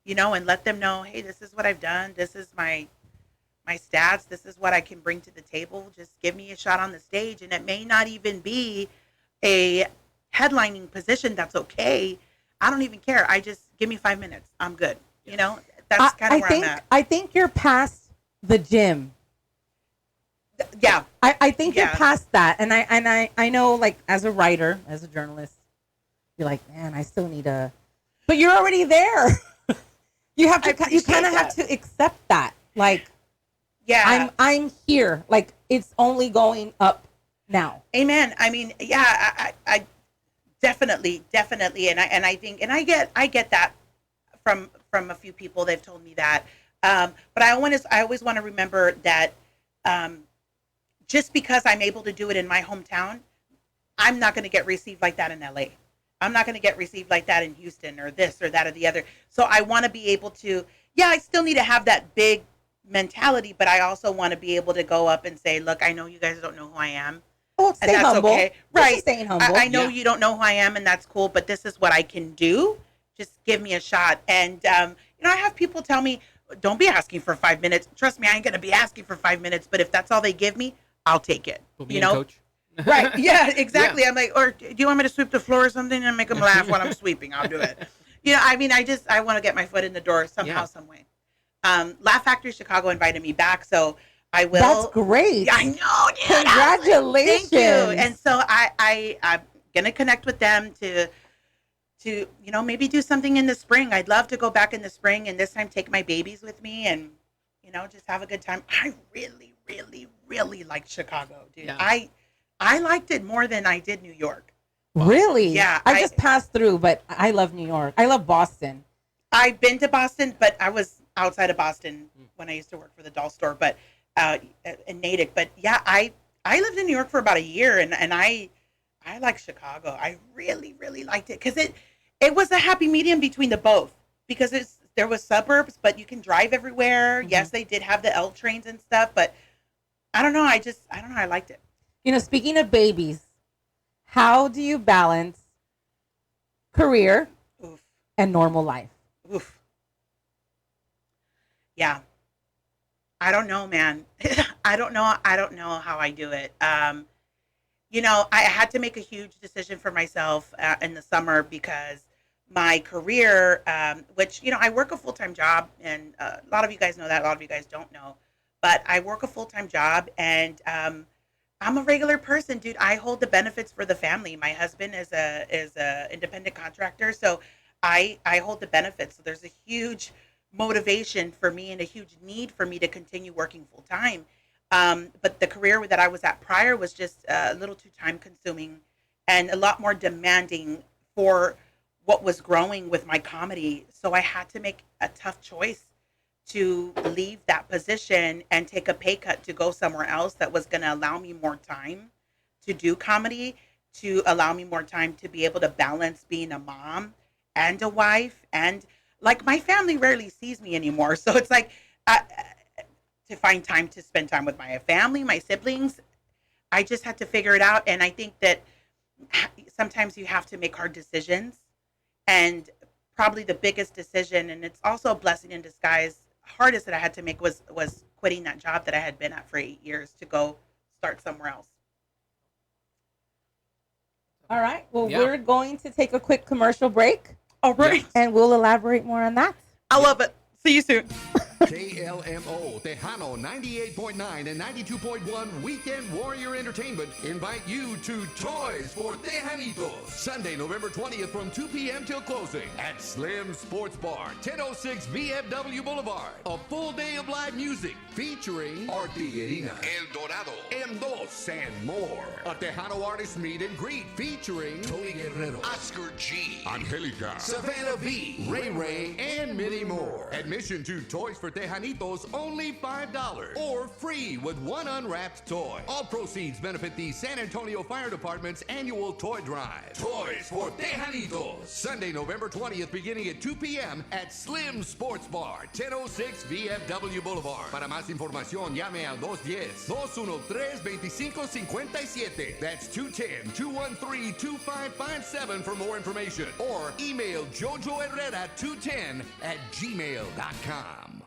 you know, and let them know, hey, this is what I've done. This is my stats. This is what I can bring to the table. Just give me a shot on the stage. And it may not even be a headlining position. That's okay. I don't even care. I just give me 5 minutes. I'm good. You know, that's kind of where I'm at. I think you're past the gym. Yeah. I think you're Yeah. past that. And I know, like, as a writer, as a journalist, you're like, man, I still need but you're already there. You have to, you kind of have to accept that. Like, Yeah. I'm here. Like, it's only going up now. Amen. I mean, yeah, I definitely. And I think, and I get that from a few people. They've told me that. But I always want to remember that, just because I'm able to do it in my hometown, I'm not going to get received like that in LA. I'm not going to get received like that in Houston or this or that or the other. So I want to be able to, yeah, I still need to have that big mentality, but I also want to be able to go up and say, look, I know you guys don't know who I am. Oh, stay And that's humble. okay. This Right. is staying humble. I know you don't know who I am, and that's cool, but this is what I can do. Just give me a shot. And, you know, I have people tell me, don't be asking for 5 minutes. Trust me, I ain't going to be asking for 5 minutes, but if that's all they give me, I'll take it. Put me You in, know? coach. Right. Yeah, exactly. I'm like, or do you want me to sweep the floor or something and make them laugh while I'm sweeping? I'll do it. You know, I mean, I want to get my foot in the door somehow, Yeah. some way. Laugh Factory Chicago invited me back, so I will. That's great. I know, dude. Congratulations. Thank you. And so I'm gonna connect with them to you know, maybe do something in the spring. I'd love to go back in the spring and this time take my babies with me and, you know, just have a good time. I really, really, really liked Chicago, dude. Yeah. I liked it more than I did New York. Really? Yeah, I just passed through, but I love New York. I love Boston. I've been to Boston, but I was outside of Boston when I used to work for the doll store, but in Natick. But yeah, I lived in New York for about a year, and I like Chicago. I really, really liked it because it was a happy medium between the both, because there was suburbs, but you can drive everywhere. Yes, they did have the L trains and stuff, but I don't know. I don't know. I liked it. You know, speaking of babies, how do you balance career Oof. and normal life? Oof. Yeah. I don't know, man. I don't know how I do it. You know, I had to make a huge decision for myself in the summer because my career, which, you know, I work a full-time job, and a lot of you guys know that, a lot of you guys don't know, but I work a full-time job, and I'm a regular person, dude. I hold the benefits for the family. My husband is a independent contractor, so I hold the benefits. So there's a huge motivation for me and a huge need for me to continue working full time. But the career that I was at prior was just a little too time consuming and a lot more demanding for what was growing with my comedy. So I had to make a tough choice to leave that position and take a pay cut to go somewhere else that was going to allow me more time to do comedy, to allow me more time to be able to balance being a mom and a wife. And like, my family rarely sees me anymore. So it's like, to find time to spend time with my family, my siblings, I just had to figure it out. And I think that sometimes you have to make hard decisions. And probably the biggest decision, and it's also a blessing in disguise, hardest that I had to make was quitting that job that I had been at for 8 years to go start somewhere else. All right. Well, Yeah. we're going to take a quick commercial break, All right. and we'll elaborate more on that. I love it. See you soon. KLMO Tejano 98.9 and 92.1 Weekend Warrior Entertainment invite you to Toys for Tejanitos, Sunday, November 20th from 2 p.m. till closing at Slim Sports Bar, 1006 VFW Boulevard. A full day of live music featuring Artilleria, El Dorado, M2, and more. A Tejano artist meet and greet featuring Tony Guerrero, Oscar G, Angelica, Savannah V, Ray Ray, and many more. Admission to Toys for Tejanitos only $5 or free with one unwrapped toy. All proceeds benefit the San Antonio Fire Department's annual toy drive. Toys for Tejanitos, Sunday, November 20th, beginning at 2 p.m. at Slim Sports Bar, 1006 VFW Boulevard. Para más información, llame al 210-213-2557. That's 210-213-2557 for more information. Or email jojoherrera210@gmail.com.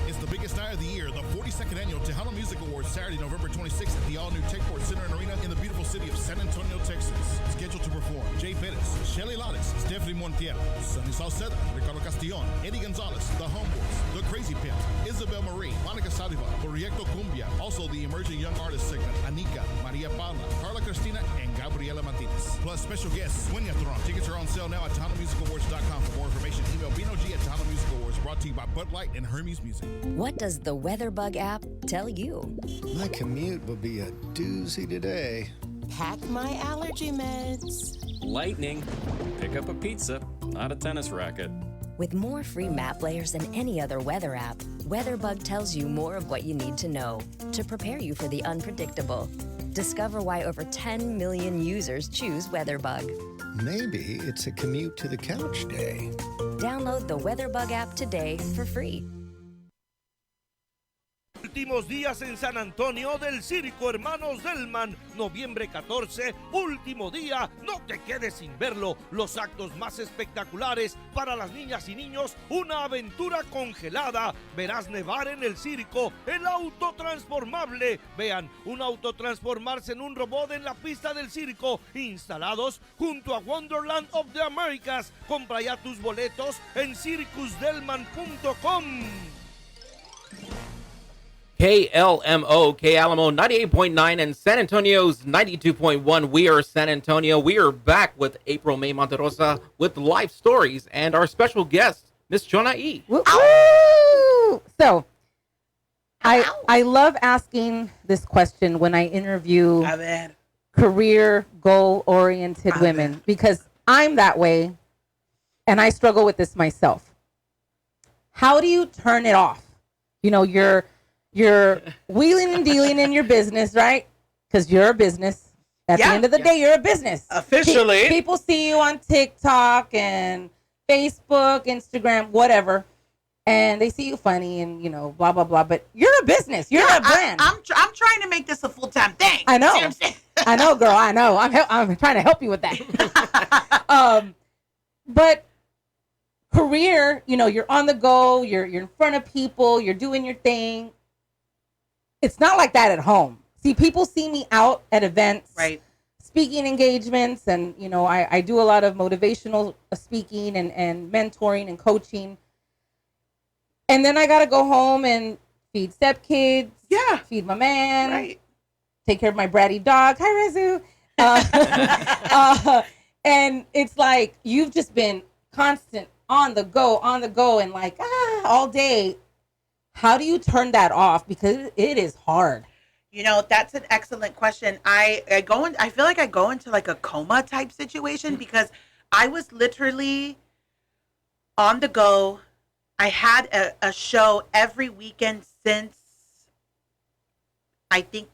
It's the biggest night of the year, the 42nd Annual Tejano Music Awards, Saturday, November 26th at the all-new Techport Center and Arena in the beautiful city of San Antonio, Texas. Scheduled to perform Jay Perez, Shelly Lares, Stephanie Montiel, Sunny Salceda, Ricardo Castillon, Eddie Gonzalez, The Homeboys, The Crazy Pimp, Isabel Marie, Monica Saliva, Proyecto Cumbia, also the emerging young artist segment, Anika, Maria Paula, Carla Cristina, and Gabriela Martinez. Plus special guests, Sueña Tron. Tickets are on sale now at TejanoMusicAwards.com. For more information, email Bino G at Tejano Music Awards, brought to you by Bud Light and Hermes Music. What does the WeatherBug app tell you? My commute will be a doozy today. Pack my allergy meds. Lightning. Pick up a pizza, not a tennis racket. With more free map layers than any other weather app, WeatherBug tells you more of what you need to know to prepare you for the unpredictable. Discover why over 10 million users choose WeatherBug. Maybe it's a commute to the couch day. Download the WeatherBug app today for free. Últimos días en San Antonio del Circo Hermanos Delman, noviembre 14, último día, no te quedes sin verlo, los actos más espectaculares para las niñas y niños, una aventura congelada, verás nevar en el circo, el auto transformable, vean, un auto transformarse en un robot en la pista del circo, instalados junto a Wonderland of the Americas, compra ya tus boletos en circusdelman.com. KLMO, K Alamo 98.9 and San Antonio's 92.1. We are San Antonio. We are back with April May Monterosa with life stories and our special guest, Miss Jonah E. Woo! So, I love asking this question when I interview career goal-oriented women because I'm that way and I struggle with this myself. How do you turn it off? You know, you're wheeling and dealing in your business, right? Because you're a business. At the end of the day, you're a business. Officially. People see you on TikTok and Facebook, Instagram, whatever, and they see you funny and, you know, blah, blah, blah. But you're a business. You're a brand. I'm trying to make this a full-time thing. I know. See what I'm saying? I know, girl. I know. I'm trying to help you with that. But career, you know, you're on the go. You're in front of people. You're doing your thing. It's not like that at home. See, people see me out at events, right? Speaking engagements, and you know, I do a lot of motivational speaking and mentoring and coaching. And then I gotta go home and feed stepkids, feed my man, right? Take care of my bratty dog. Hi, Rezu. And it's like you've just been constant on the go, and like all day. How do you turn that off? Because it is hard. You know, that's an excellent question. I feel like I go into like a coma type situation because I was literally on the go. I had a show every weekend since I think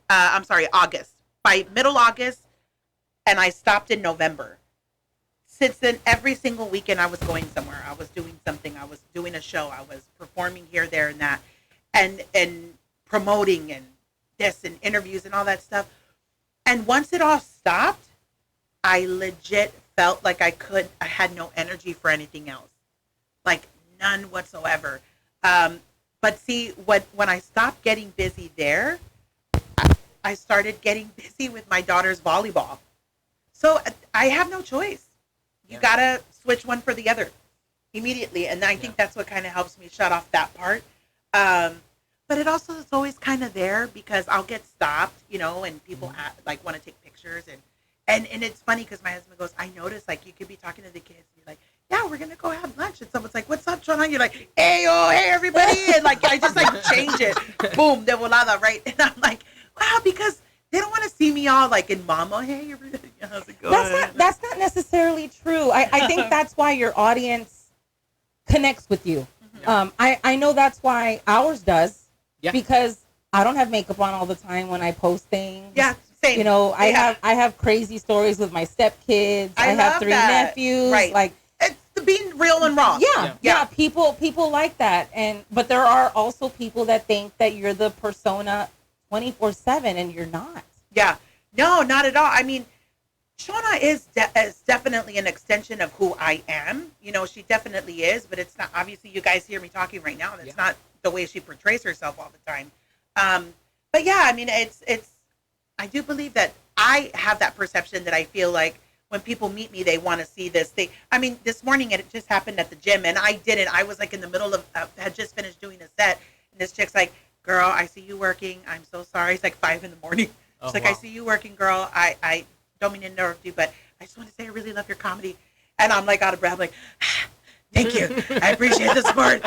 August. By middle August, and I stopped in November. Since then, every single weekend I was going somewhere. I was doing something. I was doing a show. I was performing here, there, and that, and promoting and this and interviews and all that stuff. And once it all stopped, I legit felt like I had no energy for anything else. Like none whatsoever. But see, when I stopped getting busy there, I started getting busy with my daughter's volleyball. So I have no choice. You got to switch one for the other immediately. And I think that's what kind of helps me shut off that part. But it also is always kind of there because I'll get stopped, and people like want to take pictures. And it's funny because my husband goes, I noticed, like, you could be talking to the kids and you're like, yeah, we're going to go have lunch. And someone's like, what's up, Shona? You're like, hey, everybody. And like, I just like change it. Boom, de volada, right? And I'm like, wow, because they don't want to see me all like in mama, hey, everybody. How's it going? That's not necessarily true. I think that's why your audience connects with you. I know that's why ours does. Yeah. Because I don't have makeup on all the time when I post things. Yeah, same. I have crazy stories with my stepkids. I have 3 nephews. Right. Like, it's being real and raw. Yeah. People like that. But there are also people that think that you're the persona 24/7 and you're not. Yeah. No, not at all. I mean, Shona is definitely an extension of who I am. She definitely is, but it's not. Obviously, you guys hear me talking right now, and it's not the way she portrays herself all the time. But yeah, I mean, it's. I do believe that I have that perception that I feel like when people meet me, they want to see this thing. I mean, this morning it just happened at the gym, and I didn't. I was like in the middle of had just finished doing a set, and this chick's like, "Girl, I see you working. I'm so sorry." It's like 5 a.m. She's like, "I see you working, girl. I don't mean to interrupt you, but I just want to say I really love your comedy." And I'm like out of breath. I'm like, "Thank you. I appreciate the support.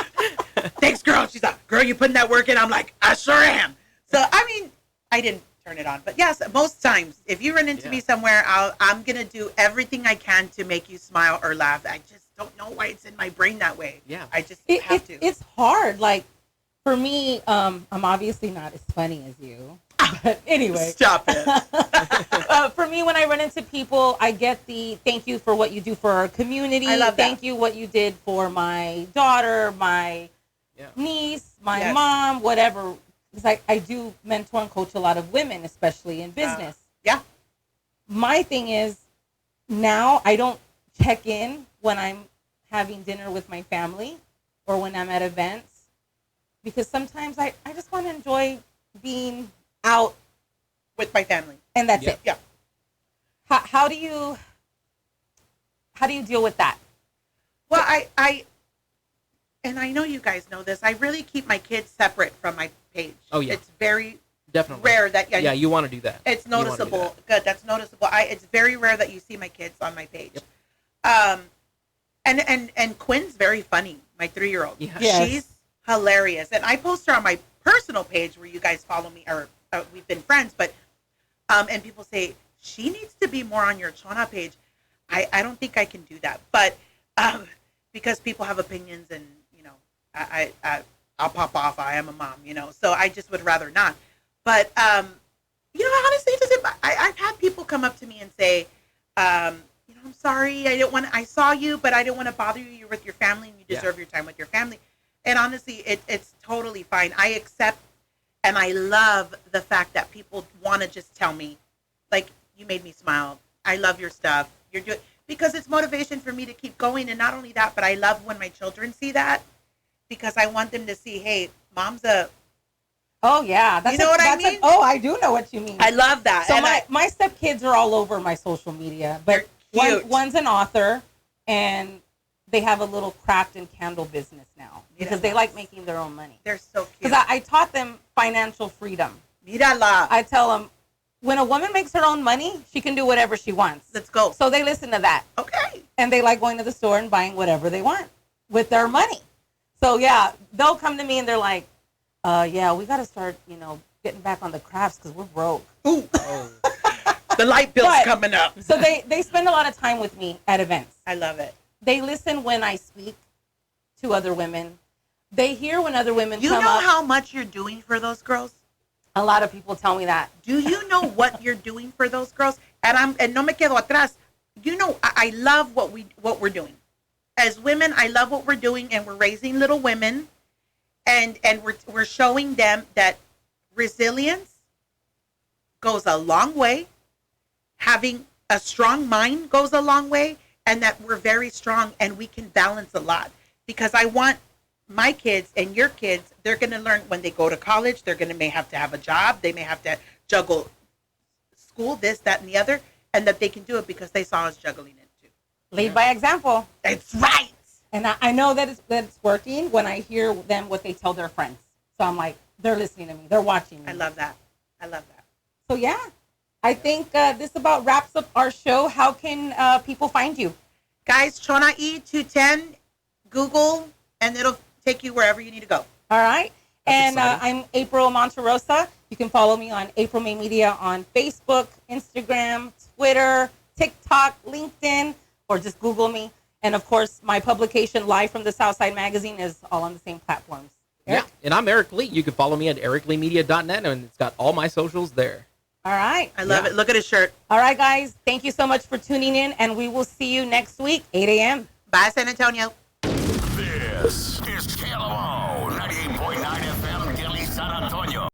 Thanks, girl." She's like, "Girl, you putting that work in?" I'm like, "I sure am." So, I mean, I didn't turn it on. But yes, most times, if you run into me somewhere, I'm going to do everything I can to make you smile or laugh. I just don't know why it's in my brain that way. Yeah. I just have to. It's hard. Like, for me, I'm obviously not as funny as you. But anyway. Stop it. For me, when I run into people, I get the thank you for what you do for our community. I love that. Thank you what you did for my daughter, my niece, my mom, whatever. Because I do mentor and coach a lot of women, especially in business. My thing is, now I don't check in when I'm having dinner with my family or when I'm at events. Because sometimes I just want to enjoy being out with my family, and that's it. Yeah. How do you deal with that? Well, I know you guys know this. I really keep my kids separate from my page. Oh yeah, it's very definitely rare that you want to do that. It's noticeable. Good, that's noticeable. It's very rare that you see my kids on my page. Yep. And Quinn's very funny. My 3-year-old. Yes. She's hilarious, and I post her on my personal page where you guys follow me, or we've been friends. But and people say she needs to be more on your Shona page. I don't think I can do that, but because people have opinions, and I'll pop off. I am a mom, so I just would rather not. But honestly, I've had people come up to me and say, I'm sorry, I saw you, but I didn't want to bother you. You're with your family, and you deserve your time with your family. And honestly, it's totally fine. I accept, and I love the fact that people want to just tell me, like, you made me smile. I love your stuff. You're doing, because it's motivation for me to keep going. And not only that, but I love when my children see that, because I want them to see, hey, mom's a. Oh yeah, you know what I mean? I do know what you mean. I love that. So my stepkids are all over my social media, but one's an author, and they have a little craft and candle business now because they like making their own money. They're so cute. Because I taught them financial freedom. Mírala. I tell them, when a woman makes her own money, she can do whatever she wants. Let's go. So they listen to that. Okay. And they like going to the store and buying whatever they want with their money. So yeah, they'll come to me and they're like, we got to start, getting back on the crafts because we're broke. Ooh. The light bill's coming up. So they spend a lot of time with me at events. I love it. They listen when I speak to other women. They hear when other women come up. You know how much you're doing for those girls? A lot of people tell me that. Do you know what you're doing for those girls? And no me quedo atrás. I love what we're doing. As women, I love what we're doing, and we're raising little women, and we're showing them that resilience goes a long way. having a strong mind goes a long way, and that we're very strong and we can balance a lot. Because I want my kids and your kids, they're going to learn when they go to college, they're going to may have to have a job, they may have to juggle school, this, that, and the other, and that they can do it because they saw us juggling it too. Lead by example. That's right. And I know that it's working when I hear them what they tell their friends. So I'm like, they're listening to me, they're watching me. I love that. So yeah, I think this about wraps up our show. How can people find you? Guys, Chona E 210, Google, and it'll take you wherever you need to go. All right. And I'm April Monterosa. You can follow me on April May Media on Facebook, Instagram, Twitter, TikTok, LinkedIn, or just Google me. And of course, my publication, Live from the Southside Magazine, is all on the same platforms. Eric? Yeah, and I'm Eric Lee. You can follow me at ericleemedia.net, and it's got all my socials there. All right. I love it. Look at his shirt. All right, guys. Thank you so much for tuning in, and we will see you next week, 8 a.m. Bye, San Antonio.